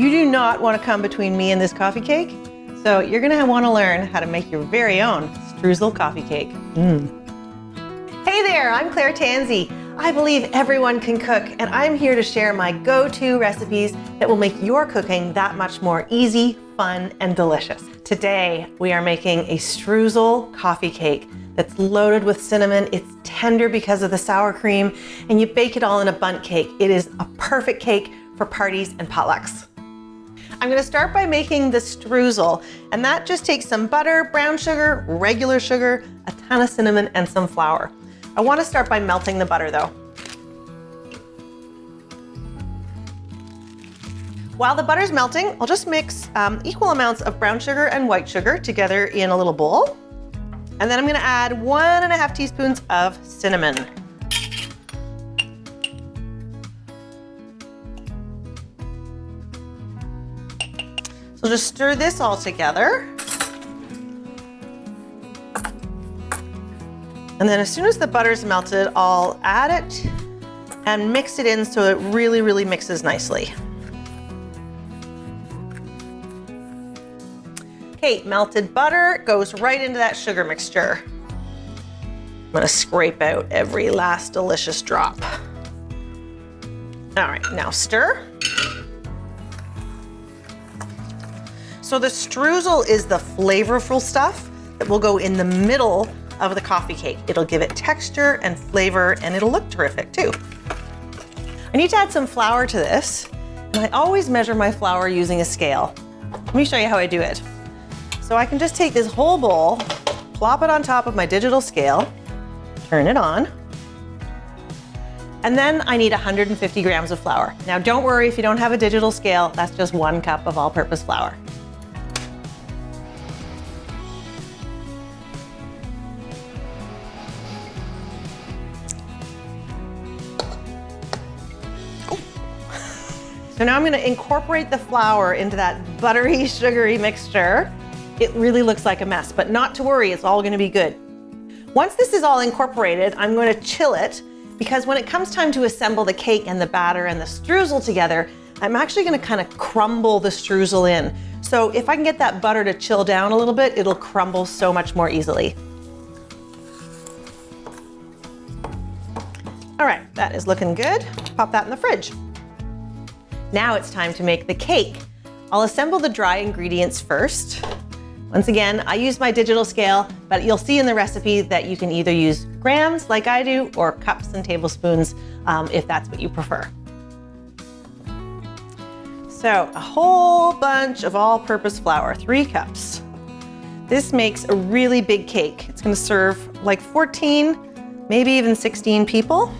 You do not want to come between me and this coffee cake. So you're going to want to learn how to make your very own Streusel coffee cake. Hey there, I'm Tansey. I believe everyone can cook, and I'm here to share my go-to recipes that will make your cooking that much more easy, fun, and delicious. Today, we are making a Streusel coffee cake that's loaded with cinnamon. It's tender because of the sour cream, and you bake it all in a bundt cake. It is a perfect cake for parties and potlucks. I'm gonna start by making the Streusel, and that just takes some butter, brown sugar, regular sugar, a ton of cinnamon, and some flour. I wanna start by melting the butter though. While the butter's melting, I'll just mix equal amounts of brown sugar and white sugar together in a little bowl. And then I'm gonna add 1.5 teaspoons of cinnamon. So just stir this all together. And then as soon as the butter's melted, I'll add it and mix it in so it really mixes nicely. Okay, melted butter goes right into that sugar mixture. I'm gonna scrape out every last delicious drop. All right, now stir. So the Streusel is the flavorful stuff that will go in the middle of the coffee cake. It'll give it texture and flavor, and it'll look terrific too. I need to add some flour to this, and I always measure my flour using a scale. Let me show you how I do it. So I can just take this whole bowl, plop it on top of my digital scale, turn it on, and then I need 150 grams of flour. Now don't worry if you don't have a digital scale, that's just 1 cup of all-purpose flour. So now I'm gonna incorporate the flour into that buttery, sugary mixture. It really looks like a mess, but not to worry, it's all gonna be good. Once this is all incorporated, I'm gonna chill it, because when it comes time to assemble the cake and the batter and the Streusel together, I'm actually gonna kind of crumble the Streusel in. So if I can get that butter to chill down a little bit, it'll crumble so much more easily. All right, that is looking good. Pop that in the fridge. Now it's time to make the cake. I'll assemble the dry ingredients first. Once again, I use my digital scale, but you'll see in the recipe that you can either use grams like I do or cups and tablespoons if that's what you prefer. So a whole bunch of all-purpose flour, 3 cups. This makes a really big cake. It's gonna serve like 14, maybe even 16 people.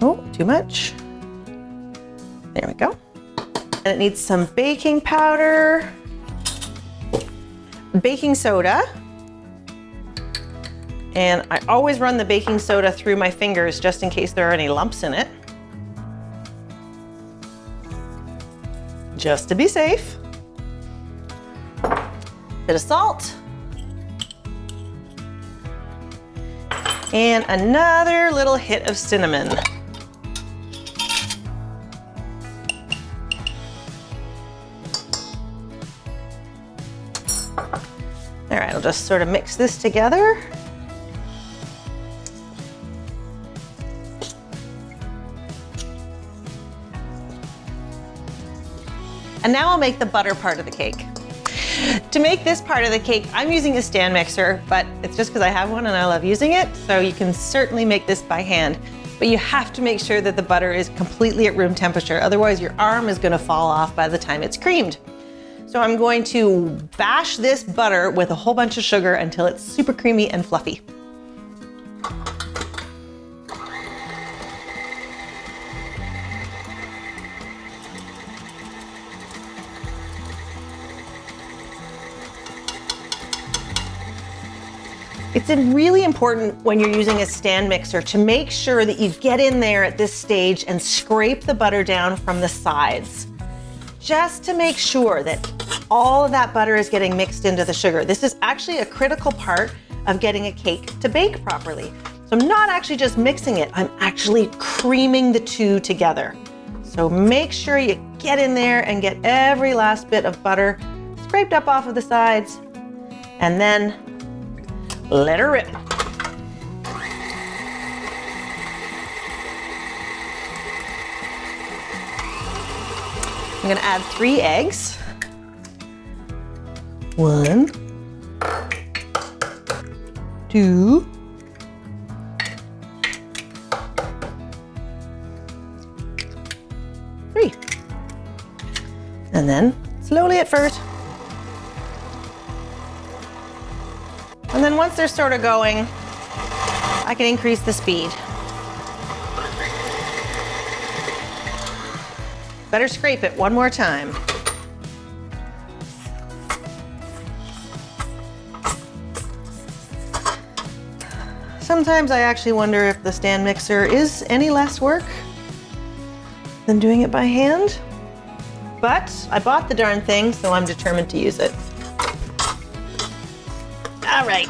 Oh, too much. There we go. And it needs some baking powder, baking soda, and I always run the baking soda through my fingers just in case there are any lumps in it, just to be safe. Bit of salt, and another little hit of cinnamon. All right, I'll just sort of mix this together. And now I'll make the butter part of the cake. To make this part of the cake, I'm using a stand mixer, but it's just because I have one and I love using it, so you can certainly make this by hand. But you have to make sure that the butter is completely at room temperature, otherwise your arm is gonna fall off by the time it's creamed. So I'm going to bash this butter with a whole bunch of sugar until it's super creamy and fluffy. It's really important when you're using a stand mixer to make sure that you get in there at this stage and scrape the butter down from the sides, just to make sure that all of that butter is getting mixed into the sugar. This is actually a critical part of getting a cake to bake properly. So I'm not actually just mixing it, I'm actually creaming the two together. So make sure you get in there and get every last bit of butter scraped up off of the sides, and then let her rip. I'm gonna add 3 eggs. 1, 2, 3. And then slowly at first. And then once they're sort of going, I can increase the speed. Better scrape it one more time. Sometimes I actually wonder if the stand mixer is any less work than doing it by hand. But I bought the darn thing, so I'm determined to use it. All right.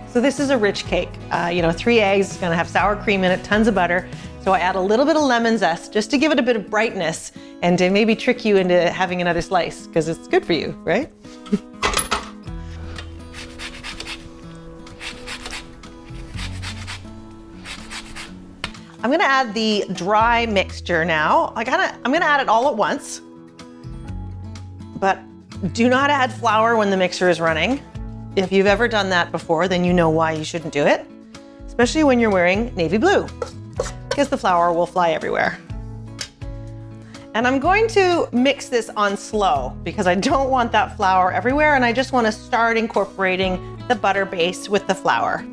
So this is a rich cake. 3 eggs, it's gonna have sour cream in it, tons of butter. So I add a little bit of lemon zest just to give it a bit of brightness and to maybe trick you into having another slice, because it's good for you, right? I'm gonna add the dry mixture now. I'm gonna add it all at once, but do not add flour when the mixer is running. If you've ever done that before, then you know why you shouldn't do it, especially when you're wearing navy blue, because the flour will fly everywhere. And I'm going to mix this on slow because I don't want that flour everywhere, and I just want to start incorporating the butter base with the flour.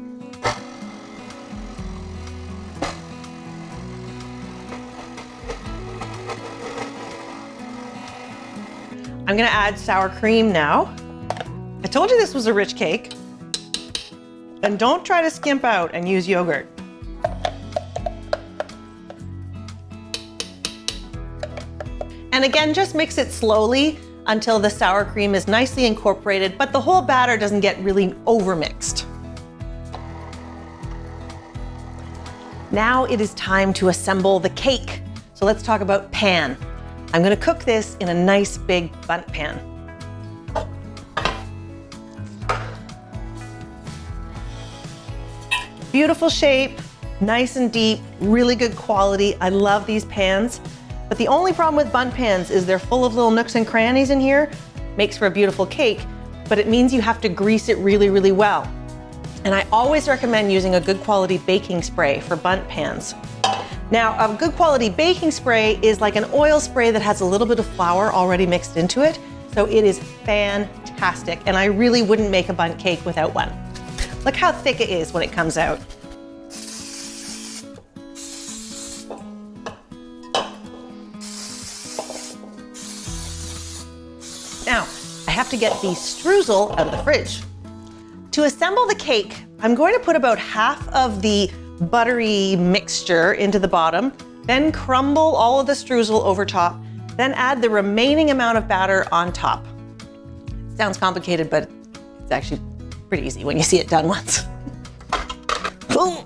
I'm gonna add sour cream now. I told you this was a rich cake. And don't try to skimp out and use yogurt. And again, just mix it slowly until the sour cream is nicely incorporated, but the whole batter doesn't get really overmixed. Now it is time to assemble the cake. So let's talk about pan. I'm gonna cook this in a nice big bundt pan. Beautiful shape, nice and deep, really good quality. I love these pans. But the only problem with bundt pans is they're full of little nooks and crannies in here. Makes for a beautiful cake, but it means you have to grease it really, really well. And I always recommend using a good quality baking spray for bundt pans. Now, a good quality baking spray is like an oil spray that has a little bit of flour already mixed into it. So it is fantastic. And I really wouldn't make a bundt cake without one. Look how thick it is when it comes out. Now, I have to get the streusel out of the fridge. To assemble the cake, I'm going to put about half of the buttery mixture into the bottom, then crumble all of the streusel over top, then add the remaining amount of batter on top. Sounds complicated, but it's actually pretty easy when you see it done once. Boom.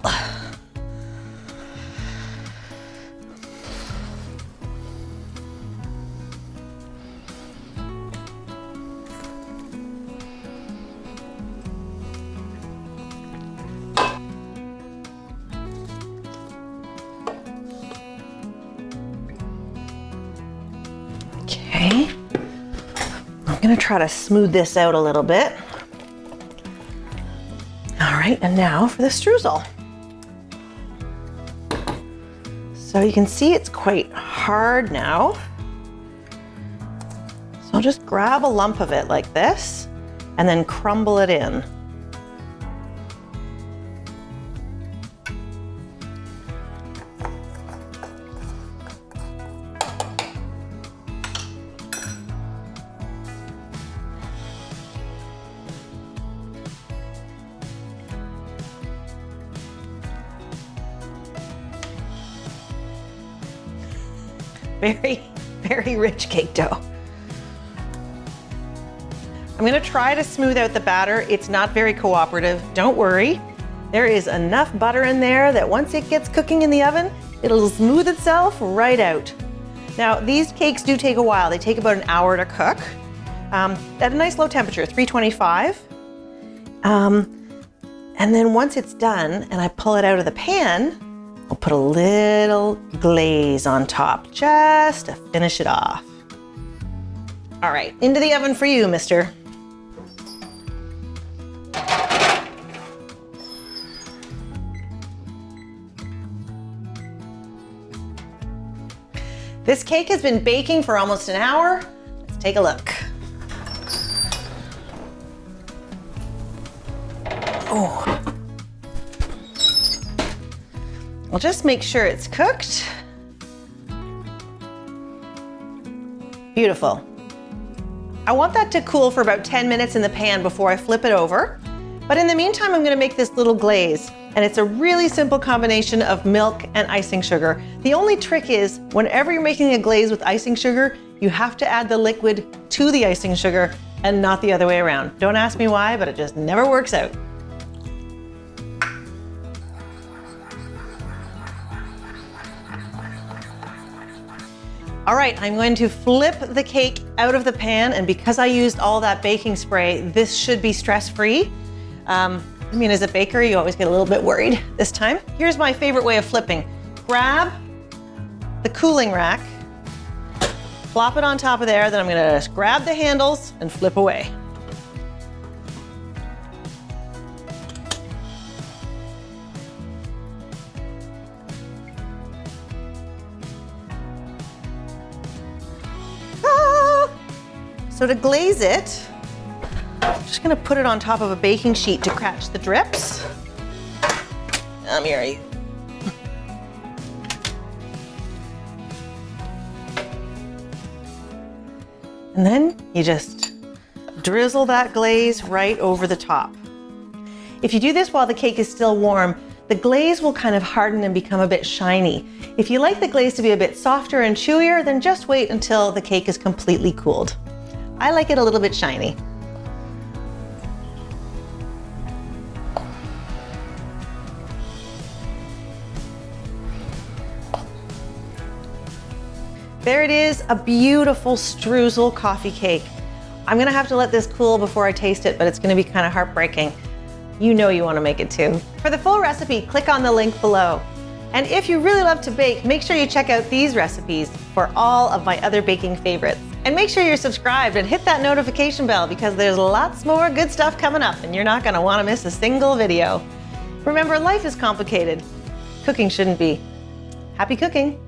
Okay, I'm gonna try to smooth this out a little bit. All right, and now for the streusel. So you can see it's quite hard now. So I'll just grab a lump of it like this and then crumble it in. Very, very rich cake dough. I'm gonna try to smooth out the batter. It's not very cooperative, don't worry. There is enough butter in there that once it gets cooking in the oven, it'll smooth itself right out. Now, these cakes do take a while. They take about an hour to cook at a nice low temperature, 325. And then once it's done and I pull it out of the pan, I'll put a little glaze on top just to finish it off. All right, into the oven for you, mister. This cake has been baking for almost an hour. Let's take a look. Oh. I'll just make sure it's cooked. Beautiful. I want that to cool for about 10 minutes in the pan before I flip it over. But in the meantime, I'm gonna make this little glaze. And it's a really simple combination of milk and icing sugar. The only trick is, whenever you're making a glaze with icing sugar, you have to add the liquid to the icing sugar and not the other way around. Don't ask me why, but it just never works out. All right, I'm going to flip the cake out of the pan, and because I used all that baking spray, this should be stress-free. I mean, as a baker, you always get a little bit worried this time. Here's my favorite way of flipping. Grab the cooling rack, plop it on top of there, then I'm gonna just grab the handles and flip away. So to glaze it, I'm just gonna put it on top of a baking sheet to catch the drips. Here are you. And then you just drizzle that glaze right over the top. If you do this while the cake is still warm, the glaze will kind of harden and become a bit shiny. If you like the glaze to be a bit softer and chewier, then just wait until the cake is completely cooled. I like it a little bit shiny. There it is, a beautiful streusel coffee cake. I'm gonna have to let this cool before I taste it, but it's gonna be kind of heartbreaking. You know you wanna make it too. For the full recipe, click on the link below. And if you really love to bake, make sure you check out these recipes for all of my other baking favorites. And make sure you're subscribed and hit that notification bell because there's lots more good stuff coming up and you're not gonna wanna miss a single video. Remember, life is complicated. Cooking shouldn't be. Happy cooking.